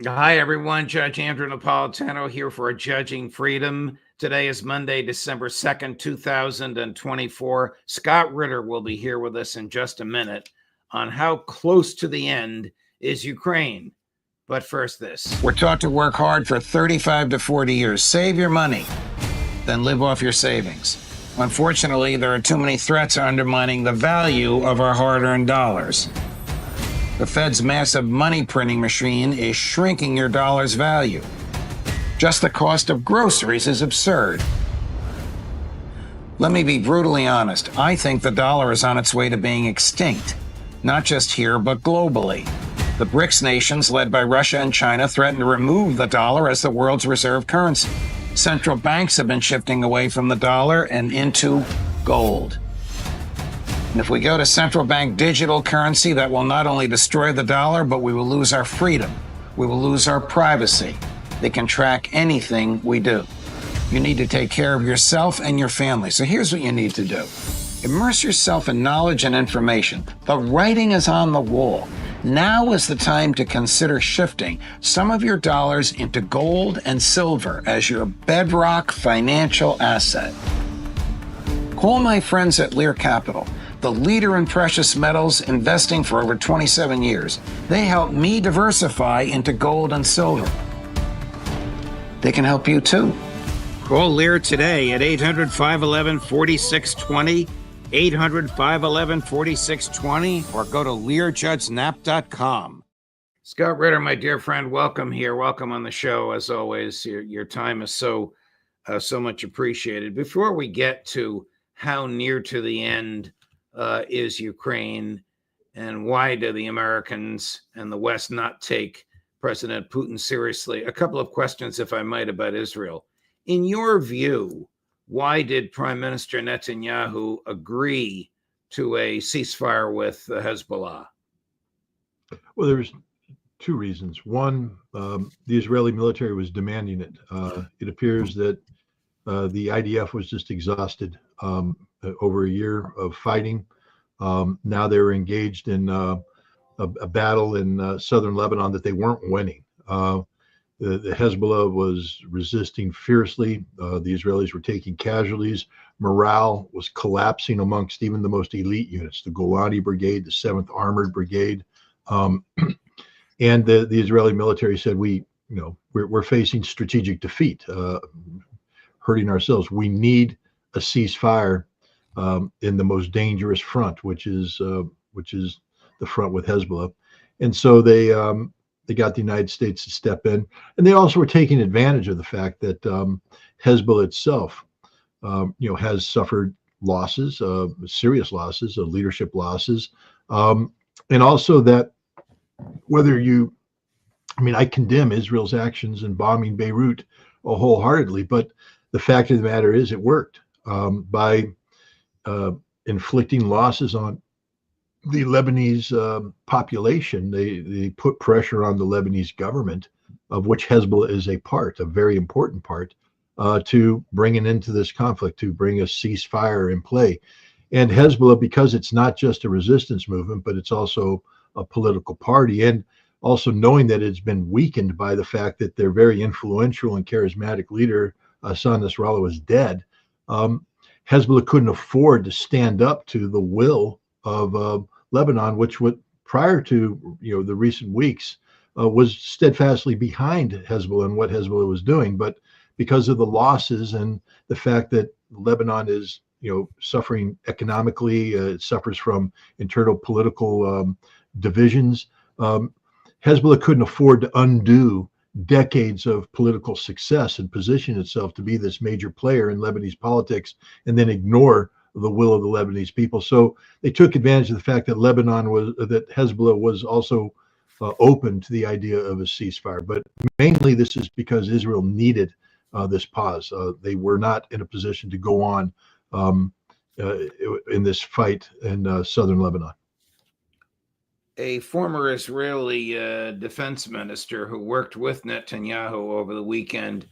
Hi, everyone. Judge Andrew Napolitano here for Judging Freedom. Today is Monday, December 2nd, 2024. Scott Ritter will be here with us in just a minute on how close to the end is Ukraine. But first, this. We're taught to work hard for 35 to 40 years. Save your money, then live off your savings. Unfortunately, there are too many threats undermining the value of our hard-earned dollars. The Fed's massive money printing machine is shrinking your dollar's value. Just the cost of groceries is absurd. Let me be brutally honest. I think the dollar is on its way to being extinct, not just here, but globally. The BRICS nations, led by Russia and China, threaten to remove the dollar as the world's reserve currency. Central banks have been shifting away from the dollar and into gold. And if we go to central bank digital currency, that will not only destroy the dollar, but we will lose our freedom. We will lose our privacy. They can track anything we do. You need to take care of yourself and your family. So here's what you need to do. Immerse yourself in knowledge and information. The writing is on the wall. Now is the time to consider shifting some of your dollars into gold and silver as your bedrock financial asset. Call my friends at Lear Capital, the leader in precious metals, investing for over 27 years. They help me diversify into gold and silver. They can help you too. Call Lear today at 800-511-4620, 800-511-4620, or go to learjudgenap.com. Scott Ritter, my dear friend, welcome here. Welcome on the show. As always, your time is so much appreciated. Before we get to how near to the end is Ukraine, and why do the Americans and the West not take President Putin seriously? A couple of questions, if I might, about Israel. In your view, why did Prime Minister Netanyahu agree to a ceasefire with Hezbollah? Well, there's two reasons. One, the Israeli military was demanding it. It appears that the IDF was just exhausted over a year of fighting. Now they're engaged in a battle in southern Lebanon that they weren't winning. The Hezbollah was resisting fiercely. The Israelis were taking casualties. Morale was collapsing amongst even the most elite units, the Golani Brigade, the 7th Armored Brigade. And the Israeli military said, we're facing strategic defeat, hurting ourselves. We need a ceasefire in the most dangerous front, which is the front with Hezbollah. And so they got the United States to step in, and they also were taking advantage of the fact that Hezbollah itself, has suffered losses, serious losses, leadership losses, and also that I condemn Israel's actions in bombing Beirut wholeheartedly, but the fact of the matter is it worked by inflicting losses on the Lebanese population. They put pressure on the Lebanese government, of which Hezbollah is a part, a very important part, to bring an end to this conflict, to bring a ceasefire in play. And Hezbollah, because it's not just a resistance movement, but it's also a political party, and also knowing that it's been weakened by the fact that their very influential and charismatic leader, Hassan Nasrallah, was dead, Hezbollah couldn't afford to stand up to the will of Lebanon, which prior to the recent weeks was steadfastly behind Hezbollah and what Hezbollah was doing. But because of the losses and the fact that Lebanon is suffering economically, it suffers from internal political divisions, Hezbollah couldn't afford to undo decades of political success and position itself to be this major player in Lebanese politics and then ignore the will of the Lebanese people. So they took advantage of the fact that Hezbollah was also open to the idea of a ceasefire. But mainly this is because Israel needed this pause. They were not in a position to go on in this fight in southern Lebanon. A former Israeli defense minister who worked with Netanyahu over the weekend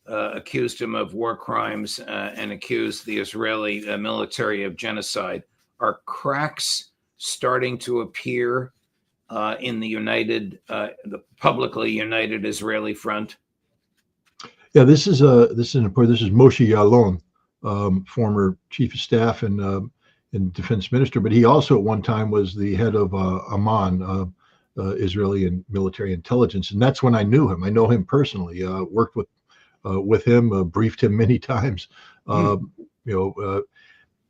accused him of war crimes and accused the Israeli military of genocide. Are cracks starting to appear in the publicly united Israeli front? Yeah, this is important. This is Moshe Yaalon, former chief of staff and defense minister, but he also at one time was the head of Amman, Israeli and military intelligence, and that's when I knew him. I know him personally. Worked with him, briefed him many times. And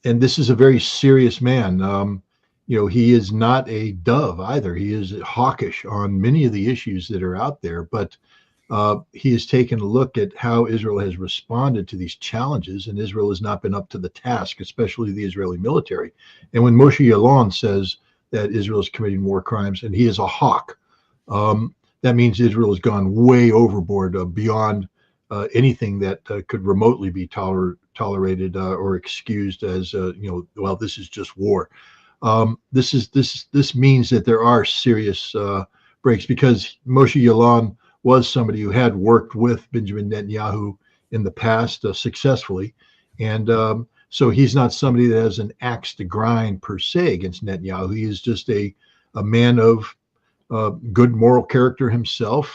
this is a very serious man. He is not a dove either. He is hawkish on many of the issues that are out there, but he has taken a look at how Israel has responded to these challenges, and Israel has not been up to the task, especially the Israeli military. And when Moshe Yaalon says that Israel is committing war crimes, and he is a hawk, that means Israel has gone way overboard, beyond anything that could remotely be tolerated or excused as, well, this is just war. This means that there are serious breaks, because Moshe Yaalon was somebody who had worked with Benjamin Netanyahu in the past successfully. And so he's not somebody that has an axe to grind per se against Netanyahu. He is just a man of good moral character himself,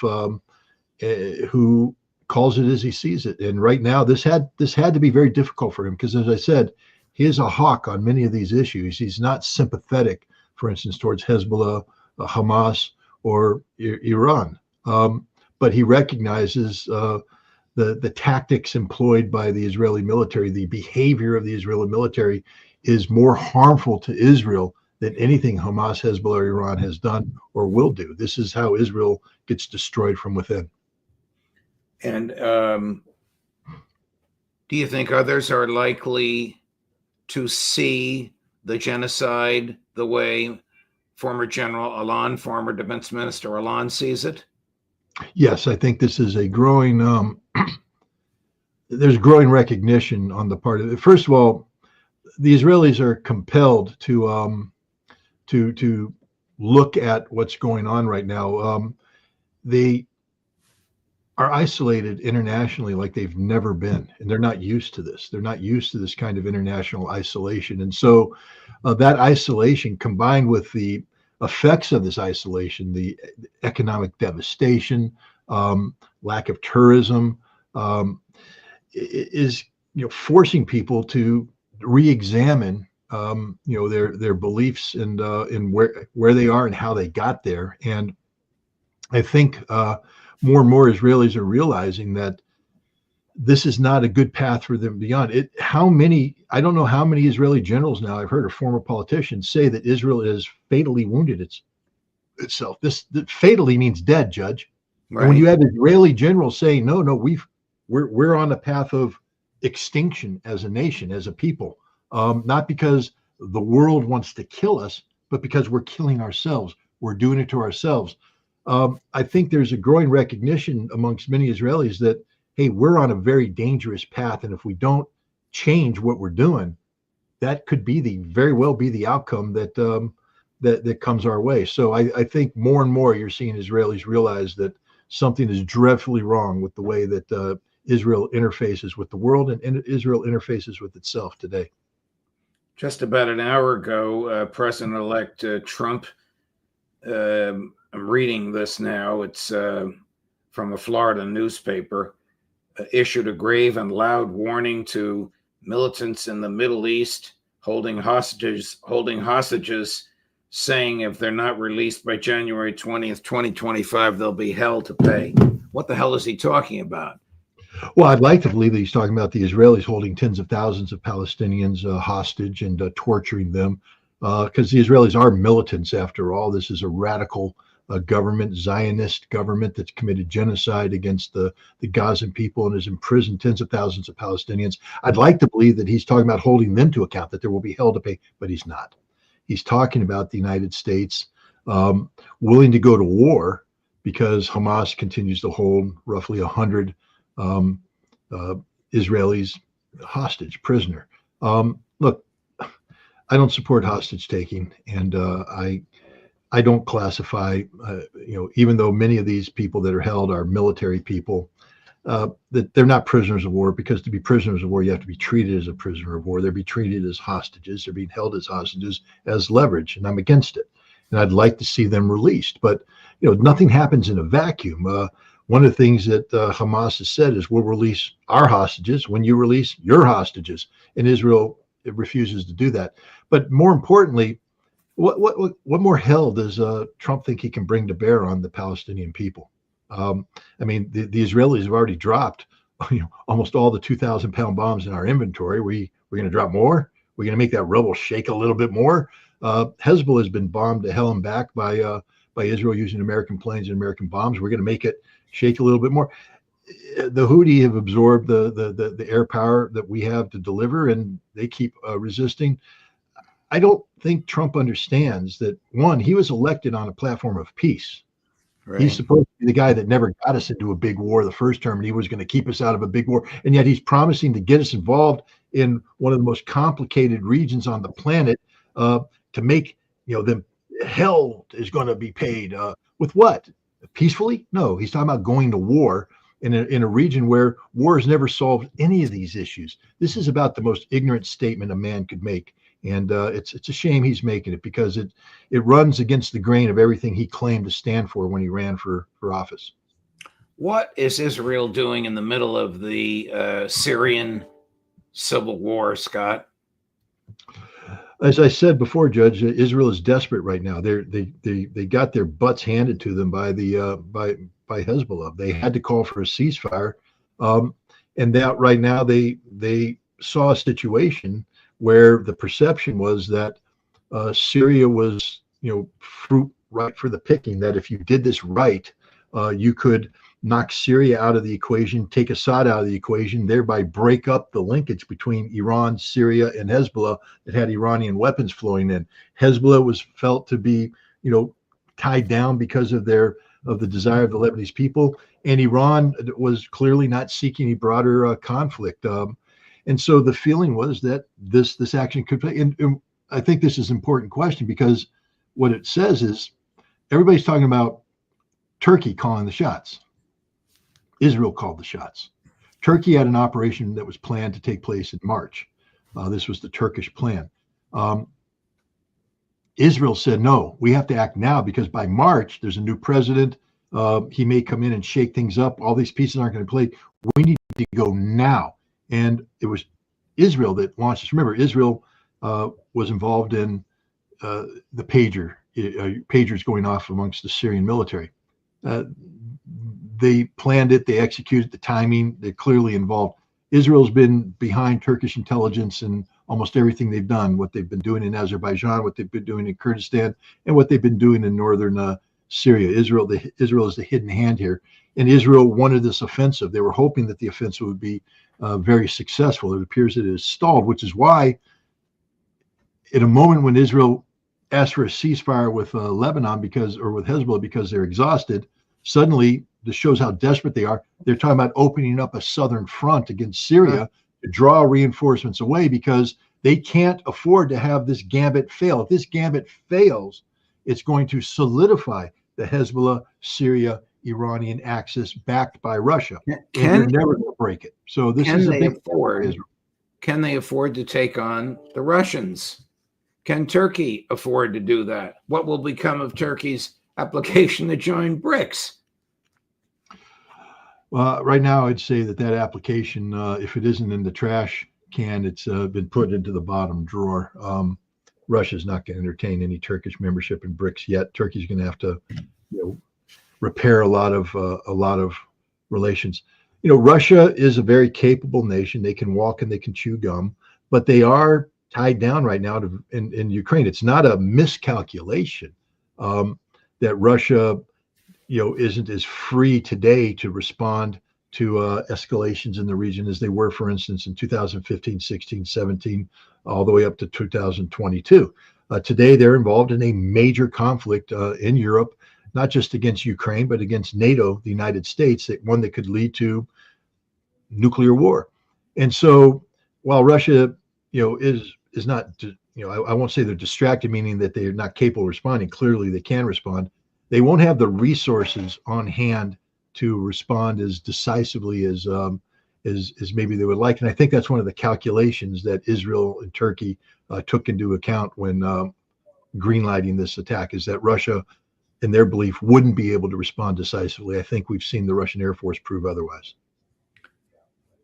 who calls it as he sees it. And right now, this had to be very difficult for him, because, as I said, he is a hawk on many of these issues. He's not sympathetic, for instance, towards Hezbollah, Hamas, or Iran. But he recognizes the tactics employed by the Israeli military, the behavior of the Israeli military is more harmful to Israel than anything Hamas, Hezbollah, or Iran has done or will do. This is how Israel gets destroyed from within. And do you think others are likely to see the genocide the way former General Alon, former Defense Minister Alon, sees it? Yes, I think this is a growing, there's growing recognition on the part of it. First of all, the Israelis are compelled to look at what's going on right now. They are isolated internationally like they've never been, and they're not used to this. They're not used to this kind of international isolation. And so that isolation, combined with the effects of this isolation, the economic devastation, lack of tourism, is forcing people to re-examine their beliefs and in where they are and how they got there. And I think more and more Israelis are realizing that this is not a good path for them beyond it. I don't know how many Israeli generals now I've heard, or former politicians, say that Israel has fatally wounded itself. That fatally means dead, Judge. Right. And when you have Israeli generals saying, no, we're on a path of extinction as a nation, as a people, not because the world wants to kill us, but because we're killing ourselves. We're doing it to ourselves. I think there's a growing recognition amongst many Israelis that, hey, we're on a very dangerous path, and if we don't change what we're doing, that could very well be the outcome that comes our way. So I think more and more you're seeing Israelis realize that something is dreadfully wrong with the way that Israel interfaces with the world and Israel interfaces with itself today. Just about an hour ago, President-elect Trump, I'm reading this now, it's from a Florida newspaper, issued a grave and loud warning to militants in the Middle East holding hostages, saying if they're not released by January 20th, 2025, they'll be held to pay. What the hell is he talking about? Well, I'd like to believe that he's talking about the Israelis holding tens of thousands of Palestinians hostage and torturing them, because the Israelis are militants after all. This is a radical government, Zionist government that's committed genocide against the Gazan people and has imprisoned tens of thousands of Palestinians. I'd like to believe that he's talking about holding them to account, that there will be hell to pay, but he's not. He's talking about the United States willing to go to war because Hamas continues to hold roughly 100 Israelis hostage, prisoner. Look, I don't support hostage taking, and I don't classify, even though many of these people that are held are military people, that they're not prisoners of war, because to be prisoners of war, you have to be treated as a prisoner of war. They're being treated as hostages. They're being held as hostages, as leverage, and I'm against it. and I'd like to see them released. But nothing happens in a vacuum. One of the things that Hamas has said is, we'll release our hostages when you release your hostages, and Israel refuses to do that. But more importantly, what more hell does Trump think he can bring to bear on the Palestinian people? I mean, the Israelis have already dropped almost all the 2,000-pound bombs in our inventory. We're going to drop more. We're going to make that rubble shake a little bit more. Hezbollah has been bombed to hell and back by Israel using American planes and American bombs. We're going to make it shake a little bit more. The Houthi have absorbed the air power that we have to deliver, and they keep resisting. I don't think Trump understands that, one, he was elected on a platform of peace. Right. He's supposed to be the guy that never got us into a big war the first term, and he was going to keep us out of a big war. And yet he's promising to get us involved in one of the most complicated regions on the planet, to make them hell is going to be paid with what? Peacefully? No, he's talking about going to war in a region where war has never solved any of these issues. This is about the most ignorant statement a man could make. And it's a shame he's making it, because it runs against the grain of everything he claimed to stand for when he ran for office. What is Israel doing in the middle of the Syrian civil war, Scott? As I said before, Judge, Israel is desperate right now. They got their butts handed to them by Hezbollah. They had to call for a ceasefire, and that right now they saw a situation where the perception was that Syria was, fruit ripe for the picking, that if you did this right, you could knock Syria out of the equation, take Assad out of the equation, thereby break up the linkage between Iran, Syria, and Hezbollah that had Iranian weapons flowing in. Hezbollah was felt to be, tied down because of the desire of the Lebanese people, and Iran was clearly not seeking any broader conflict. And so the feeling was that this action could play. And I think this is an important question, because what it says is everybody's talking about Turkey calling the shots. Israel called the shots. Turkey had an operation that was planned to take place in March. This was the Turkish plan. Israel said, no, we have to act now, because by March, there's a new president. He may come in and shake things up. All these pieces aren't going to play. We need to go now. And it was Israel that launched this. Remember, Israel was involved in the pagers going off amongst the Syrian military. They planned it. They executed the timing. They're clearly involved. Israel's been behind Turkish intelligence in almost everything they've done, what they've been doing in Azerbaijan, what they've been doing in Kurdistan, and what they've been doing in northern Syria. Israel is the hidden hand here. And Israel wanted this offensive. They were hoping that the offensive would be very successful. It appears it is stalled, which is why, in a moment when Israel asked for a ceasefire with Lebanon with Hezbollah because they're exhausted, suddenly this shows how desperate they are. They're talking about opening up a southern front against Syria to draw reinforcements away, because they can't afford to have this gambit fail. If this gambit fails, it's going to solidify the Hezbollah, Syria, Iranian axis backed by Russia. And they're never going to break it. So this is a big for Israel. Can they afford to take on the Russians? Can Turkey afford to do that? What will become of Turkey's application to join BRICS? Well, right now, I'd say that application, if it isn't in the trash can, it's been put into the bottom drawer. Russia's not going to entertain any Turkish membership in BRICS yet. Turkey's going to have to, repair a lot of relations. Russia is a very capable nation. They can walk and they can chew gum, but they are tied down right now in Ukraine. It's not a miscalculation that Russia, isn't as free today to respond to escalations in the region as they were, for instance, in 2015, 16, 17, all the way up to 2022. Today, they're involved in a major conflict in Europe, not just against Ukraine, but against NATO, the United States, one that could lead to nuclear war. And so while Russia, is not, I won't say they're distracted, meaning that they're not capable of responding. Clearly, they can respond. They won't have the resources on hand to respond as decisively as maybe they would like. And I think that's one of the calculations that Israel and Turkey took into account when greenlighting this attack, is that Russia, in their belief, wouldn't be able to respond decisively. I think we've seen the Russian Air Force prove otherwise.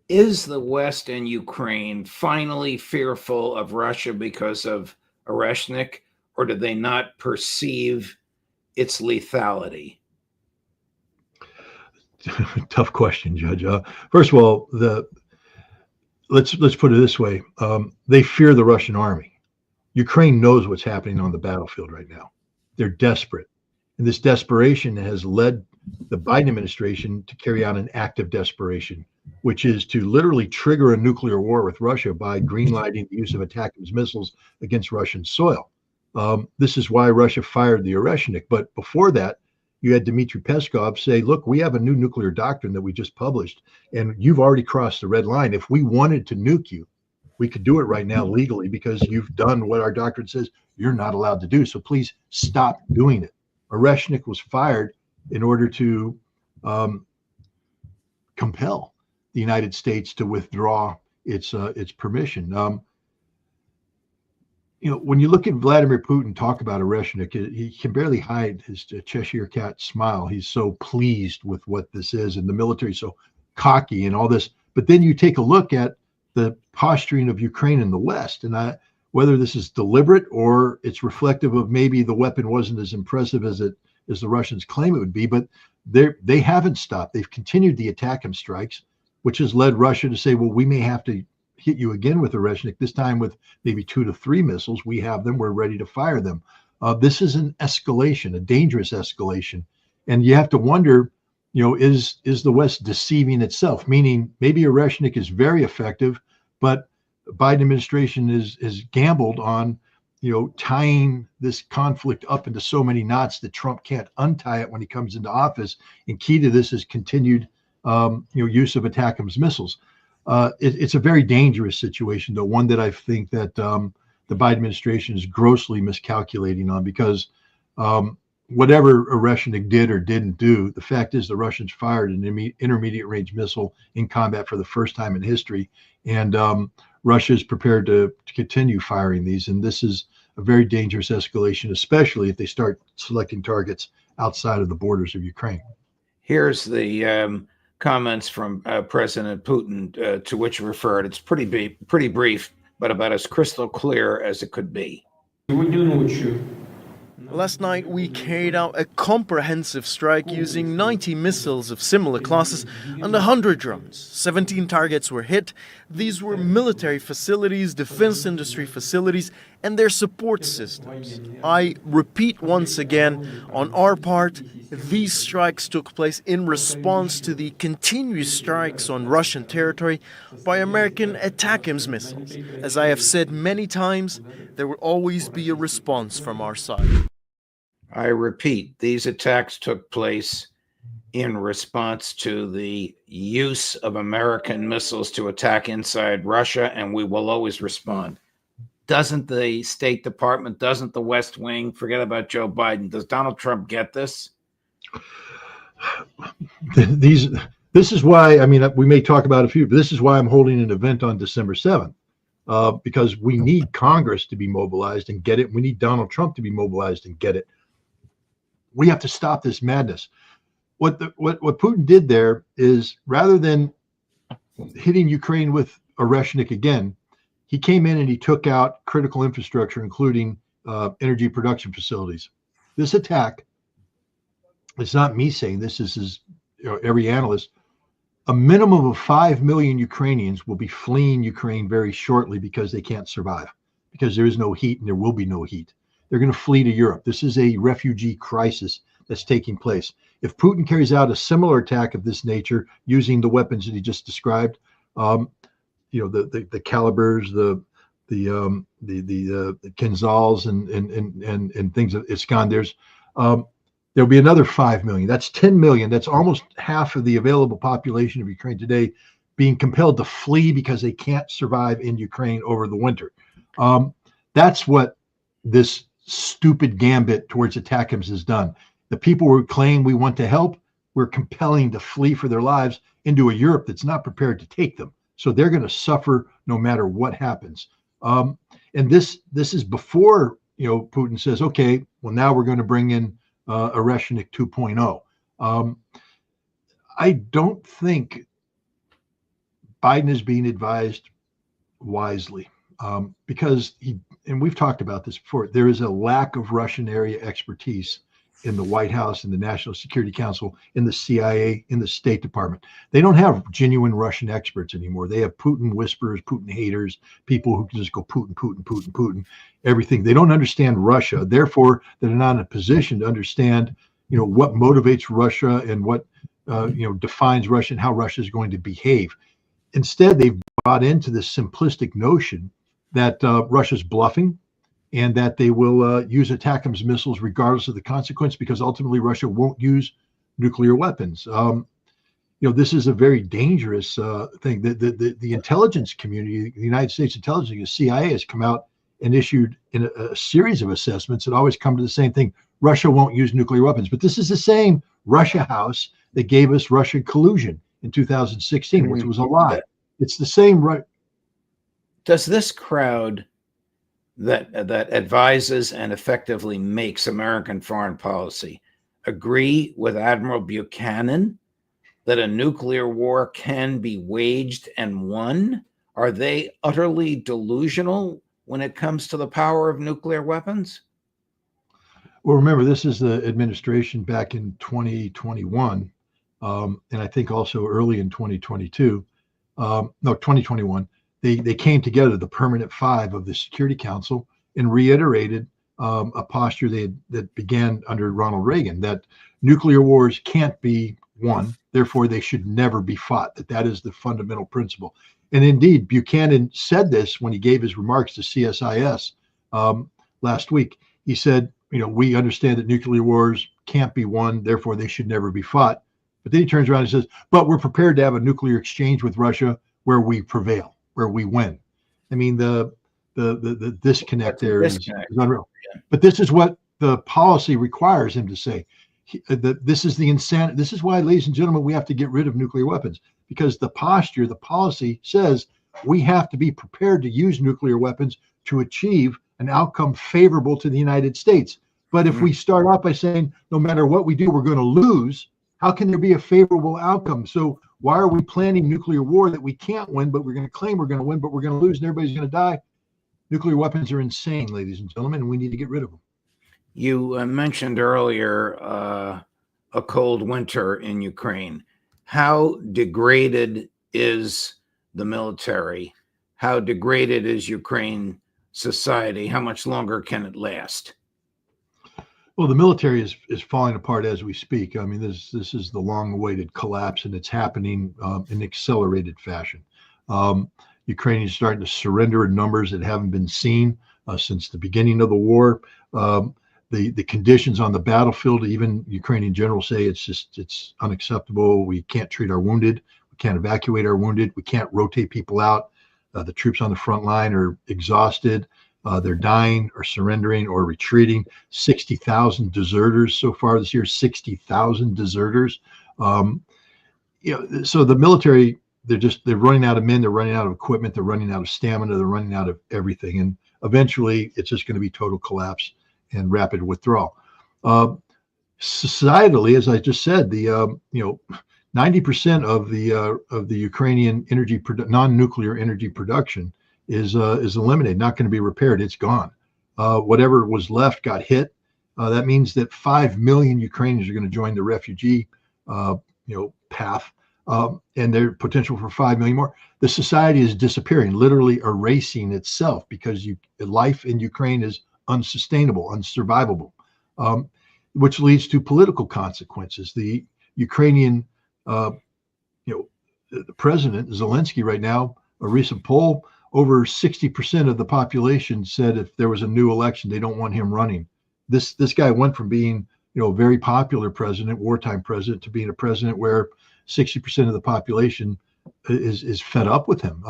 Is the West and Ukraine finally fearful of Russia because of Oreshnik, or do they not perceive its lethality? Tough question, Judge. First of all, let's put it this way: they fear the Russian army. Ukraine knows what's happening on the battlefield right now. They're desperate, and this desperation has led the Biden administration to carry out an act of desperation, which is to literally trigger a nuclear war with Russia by greenlighting the use of ATACMS missiles against Russian soil. This is why Russia fired the Oreshnik. But before that, you had Dmitry Peskov say, look, we have a new nuclear doctrine that we just published, and you've already crossed the red line. If we wanted to nuke you, we could do it right now legally because you've done what our doctrine says you're not allowed to do. So please stop doing it. Oreshnik was fired in order to compel the United States to withdraw its permission. When you look at Vladimir Putin talk about Oreshnik, he can barely hide his Cheshire cat smile. He's so pleased with what this is, and the military is so cocky and all this. But then you take a look at the posturing of Ukraine in the West, and whether this is deliberate or it's reflective of maybe the weapon wasn't as impressive as the Russians claim it would be, but they haven't stopped. They've continued the ATACMS strikes, which has led Russia to say, well, we may have to hit you again with Oreshnik, this time with maybe 2 to 3 missiles. We have them. We're ready to fire them. This is an escalation, a dangerous escalation. And you have to wonder, is the West deceiving itself? Meaning maybe Oreshnik is very effective, but the Biden administration is gambled on, tying this conflict up into so many knots that Trump can't untie it when he comes into office. And key to this is continued, use of ATACMS missiles. It's a very dangerous situation, though, one that I think that the Biden administration is grossly miscalculating on, because whatever Oreshnik did or didn't do, the fact is the Russians fired an intermediate range missile in combat for the first time in history, and Russia is prepared to continue firing these. And this is a very dangerous escalation, especially if they start selecting targets outside of the borders of Ukraine. Here's the comments from President Putin, to which referred. It's pretty brief, but about as crystal clear as it could be. Last night, we carried out a comprehensive strike using 90 missiles of similar classes and 100 drones. 17 targets were hit. These were military facilities, defense industry facilities, and their support systems. I repeat once again, on our part, these strikes took place in response to the continuous strikes on Russian territory by American ATACMS missiles. As I have said many times, there will always be a response from our side. I repeat, these attacks took place in response to the use of American missiles to attack inside Russia, and we will always respond. Doesn't the State Department, doesn't the West Wing, forget about Joe Biden, does Donald Trump get this? This is why, we may talk about a few, but this is why I'm holding an event on December 7th, because we need Congress to be mobilized and get it. We need Donald Trump to be mobilized and get it. We have to stop this madness. What Putin did there is, rather than hitting Ukraine with Oreshnik again, he came in and he took out critical infrastructure, including energy production facilities. This attack, it's not me saying this is every analyst, a minimum of 5 million Ukrainians will be fleeing Ukraine very shortly because they can't survive, because there is no heat and there will be no heat. They're going to flee to Europe. This is a refugee crisis that's taking place. If Putin carries out a similar attack of this nature using the weapons that he just described, the calibers, the Kinzhals and things of Iskanders, there'll be another 5 million. That's 10 million. That's almost half of the available population of Ukraine today being compelled to flee because they can't survive in Ukraine over the winter. That's what this stupid gambit towards ATACMS has done. The people who claim we want to help, we're compelling to flee for their lives into a Europe that's not prepared to take them. So they're going to suffer no matter what happens. And this is before Putin says, okay, well, now we're going to bring in Ereshnik 2.0. I don't think Biden is being advised wisely because and we've talked about this before, there is a lack of Russian area expertise in the White House, in the National Security Council, in the CIA, in the State Department. They don't have genuine Russian experts anymore. They have Putin whisperers, Putin haters, people who can just go Putin, Putin, Putin, Putin, everything. They don't understand Russia. Therefore, they're not in a position to understand, what motivates Russia and what, defines Russia and how Russia is going to behave. Instead, they've bought into this simplistic notion that Russia's bluffing, and that they will use ATACMS missiles regardless of the consequence, because ultimately Russia won't use nuclear weapons. This is a very dangerous thing. The intelligence community, the United States intelligence, the CIA, has come out and issued in a series of assessments that always come to the same thing: Russia won't use nuclear weapons. But this is the same Russia House that gave us Russian collusion in 2016, which was a lie. It's the same. Does this crowd that advises and effectively makes American foreign policy agree with Admiral Buchanan that a nuclear war can be waged and won? Are they utterly delusional when it comes to the power of nuclear weapons? Well, remember, this is the administration back in 2021, and I think also early in 2022. 2021. They came together, the permanent five of the Security Council, and reiterated a posture that began under Ronald Reagan, that nuclear wars can't be won, therefore they should never be fought, that is the fundamental principle. And indeed, Buchanan said this when he gave his remarks to CSIS last week. He said, we understand that nuclear wars can't be won, therefore they should never be fought. But then he turns around and says, but we're prepared to have a nuclear exchange with Russia where we prevail, where we win. I mean, the disconnect there is unreal. Yeah. But this is what the policy requires him to say. This is the insanity. This is why, ladies and gentlemen, we have to get rid of nuclear weapons, because the posture, the policy says we have to be prepared to use nuclear weapons to achieve an outcome favorable to the United States. But if we start off by saying, no matter what we do, we're going to lose, how can there be a favorable outcome? So why are we planning nuclear war that we can't win, but we're going to claim we're going to win, but we're going to lose and everybody's going to die? Nuclear weapons are insane, ladies and gentlemen, and we need to get rid of them. You mentioned earlier a cold winter in Ukraine. How degraded is the military? How degraded is Ukraine society? How much longer can it last? Well, the military is falling apart as we speak. I mean, this is the long-awaited collapse, and it's happening in accelerated fashion. Ukrainians are starting to surrender in numbers that haven't been seen since the beginning of the war. The conditions on the battlefield, even Ukrainian generals say it's unacceptable. We can't treat our wounded. We can't evacuate our wounded. We can't rotate people out. The troops on the front line are exhausted. They're dying or surrendering or retreating. 60,000 deserters so far this year. 60,000 deserters. So the military, they're running out of men. They're running out of equipment. They're running out of stamina. They're running out of everything. And eventually, it's just going to be total collapse and rapid withdrawal. Societally, as I just said, 90% of the Ukrainian energy non-nuclear energy production is eliminated, not going to be repaired. It's gone. Whatever was left got hit. That means that 5 million Ukrainians are going to join the refugee path, and there's potential for 5 million more. The society is disappearing, literally erasing itself, because life in Ukraine is unsustainable, unsurvivable, which leads to political consequences. The Ukrainian, the president Zelensky right now, a recent poll, over 60% of the population said if there was a new election, they don't want him running. This guy went from being, a very popular president, wartime president, to being a president where 60% of the population is fed up with him.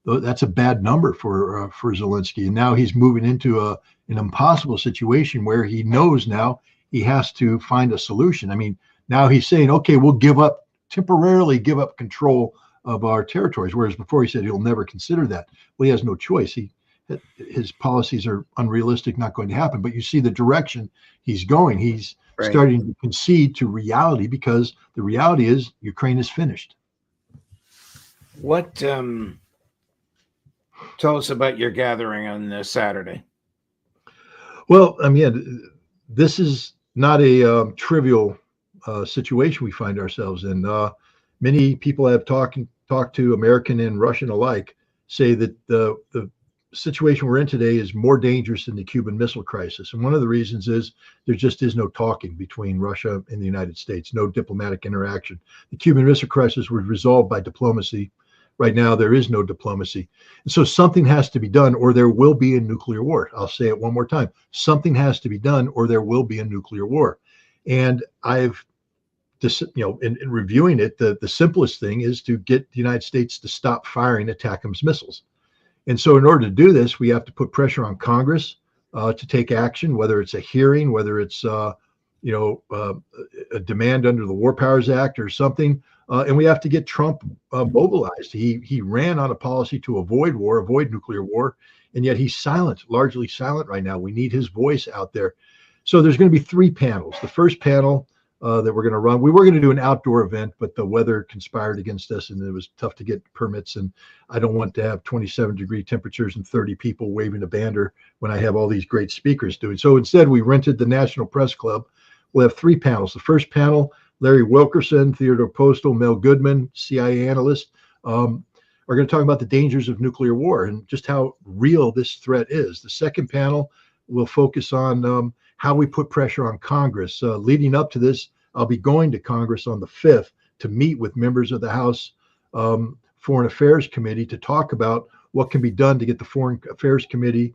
That's a bad number for Zelensky. And now he's moving into an impossible situation where he knows now he has to find a solution. I mean, now he's saying, okay, we'll temporarily give up control of our territories, whereas before he said he'll never consider that. Well, he has no choice. He his policies are unrealistic, not going to happen. But you see the direction he's going. He's Right. starting to concede to reality, because the reality is Ukraine is finished. What? Tell us about your gathering on Saturday. Well, I mean, this is not a trivial situation we find ourselves in. Many people I've talked to, American and Russian alike, say that the situation we're in today is more dangerous than the Cuban Missile Crisis. And one of the reasons is there just is no talking between Russia and the United States, no diplomatic interaction. The Cuban Missile Crisis was resolved by diplomacy. Right now, there is no diplomacy. And so something has to be done, or there will be a nuclear war. I'll say it one more time. Something has to be done, or there will be a nuclear war. And I've just, in reviewing it, the simplest thing is to get the United States to stop firing ATACMS missiles. And so in order to do this, we have to put pressure on Congress to take action, whether it's a hearing, whether it's a demand under the War Powers Act or something. And we have to get Trump mobilized. He ran on a policy to avoid war, avoid nuclear war, and yet he's silent, largely silent right now. We need his voice out there. So there's going to be 3 panels. The first panel that we're going to run, we were going to do an outdoor event, but the weather conspired against us, and it was tough to get permits. And I don't want to have 27-degree temperatures and 30 people waving a banner when I have all these great speakers doing. So instead, we rented the National Press Club. We'll have 3 panels. The first panel, Larry Wilkerson, Theodore Postal, Mel Goodman, CIA analyst, are going to talk about the dangers of nuclear war and just how real this threat is. The second panel will focus on how we put pressure on Congress. Leading up to this, I'll be going to Congress on the 5th to meet with members of the House Foreign Affairs Committee to talk about what can be done to get the Foreign Affairs Committee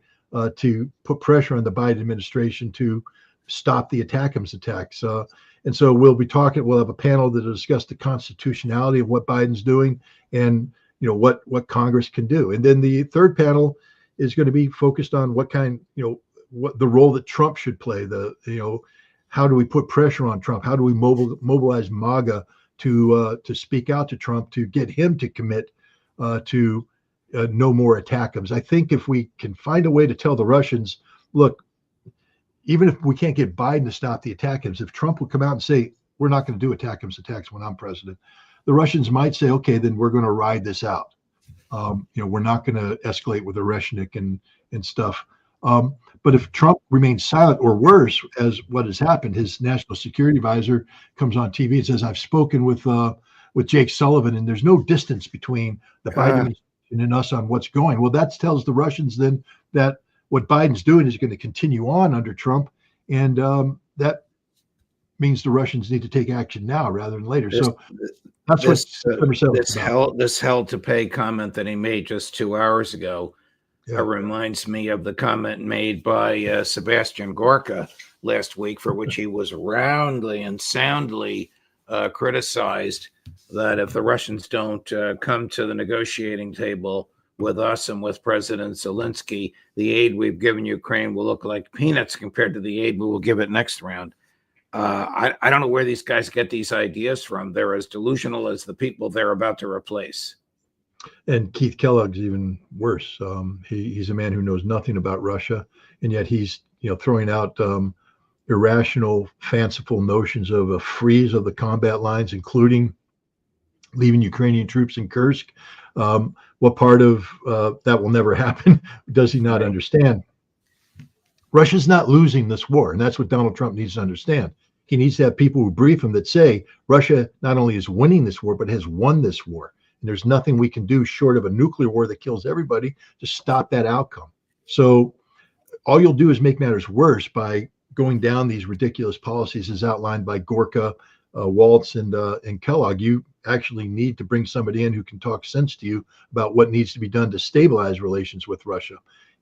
to put pressure on the Biden administration to stop the ATACMS attacks. And so we'll have a panel that will discuss the constitutionality of what Biden's doing and what Congress can do. And then the third panel is going to be focused on what the role that Trump should play. How do we put pressure on Trump? How do we mobilize MAGA to speak out to Trump to get him to commit to no more ATACMS? I think if we can find a way to tell the Russians, look, even if we can't get Biden to stop the ATACMS, if Trump will come out and say, we're not going to do ATACMS attacks when I'm president, the Russians might say, okay, then we're going to ride this out. We're not going to escalate with Oreshnik and stuff. But if Trump remains silent, or worse, as what has happened, his national security advisor comes on TV and says, I've spoken with Jake Sullivan, and there's no distance between the Biden administration and us on what's going. Well, that tells the Russians then that what Biden's doing is going to continue on under Trump. And that means the Russians need to take action now rather than later. So that's what September 7th this hell to pay comment that he made just 2 hours ago reminds me of the comment made by Sebastian Gorka last week, for which he was roundly and soundly criticized, that if the Russians don't come to the negotiating table with us and with President Zelensky, the aid we've given Ukraine will look like peanuts compared to the aid we will give it next round. I don't know where these guys get these ideas from. They're as delusional as the people they're about to replace. And Keith Kellogg's even worse. He's a man who knows nothing about Russia, and yet he's throwing out irrational, fanciful notions of a freeze of the combat lines, including leaving Ukrainian troops in Kursk. What part of that will never happen does he not understand? Russia's not losing this war, and that's what Donald Trump needs to understand. He needs to have people who brief him that say Russia not only is winning this war, but has won this war. And there's nothing we can do short of a nuclear war that kills everybody to stop that outcome. So all you'll do is make matters worse by going down these ridiculous policies as outlined by Gorka, Waltz, and Kellogg. You actually need to bring somebody in who can talk sense to you about what needs to be done to stabilize relations with Russia.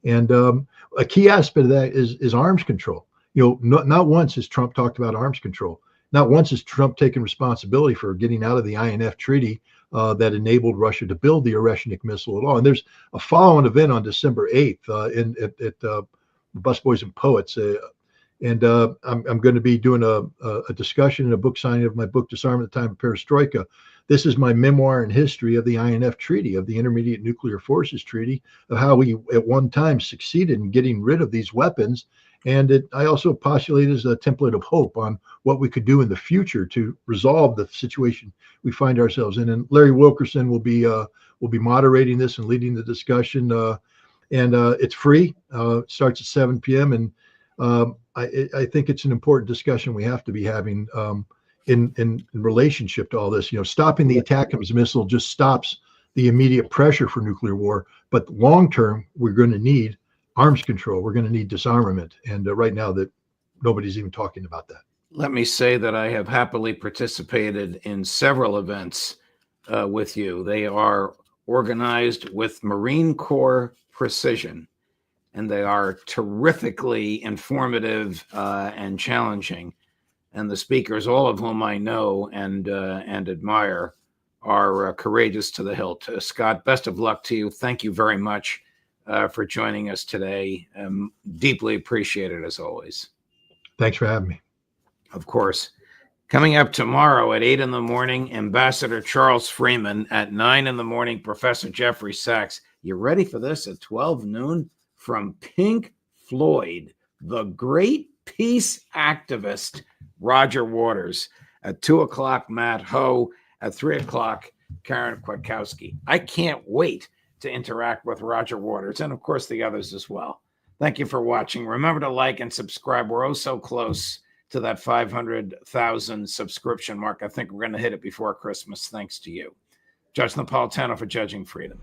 And a key aspect of that is arms control. Not once has Trump talked about arms control. Not once has Trump taken responsibility for getting out of the INF treaty that enabled Russia to build the Oreshnik missile at all. And there's a follow-on event on December 8th at Busboys and Poets. And I'm going to be doing a discussion and a book signing of my book, Disarmament: The Time of Perestroika. This is my memoir and history of the INF Treaty, of the Intermediate Nuclear Forces Treaty, of how we at one time succeeded in getting rid of these weapons. And I also postulate as a template of hope on what we could do in the future to resolve the situation we find ourselves in. And Larry Wilkerson will be moderating this and leading the discussion. And it's free. It starts at 7 p.m. And I think it's an important discussion we have to be having in relationship to all this. Stopping the ATACMS missile just stops the immediate pressure for nuclear war. But long term, we're going to need arms control. We're going to need disarmament. And right now, that nobody's even talking about that. Let me say that I have happily participated in several events with you. They are organized with Marine Corps precision, and they are terrifically informative and challenging. And the speakers, all of whom I know and admire, are courageous to the hilt. Scott, best of luck to you. Thank you very much for joining us today. Deeply appreciated as always. Thanks for having me. Of course. Coming up tomorrow at 8 in the morning, Ambassador Charles Freeman. At 9 in the morning, Professor Jeffrey Sachs. You ready for this? At 12 noon, from Pink Floyd, the great peace activist, Roger Waters. At 2 o'clock, Matt Ho. At 3 o'clock, Karen Kwiatkowski. I can't wait to interact with Roger Waters and, of course, the others as well. Thank you for watching. Remember to like and subscribe. We're oh so close to that 500,000 subscription mark. I think we're going to hit it before Christmas, thanks to you. Judge Napolitano for Judging Freedom.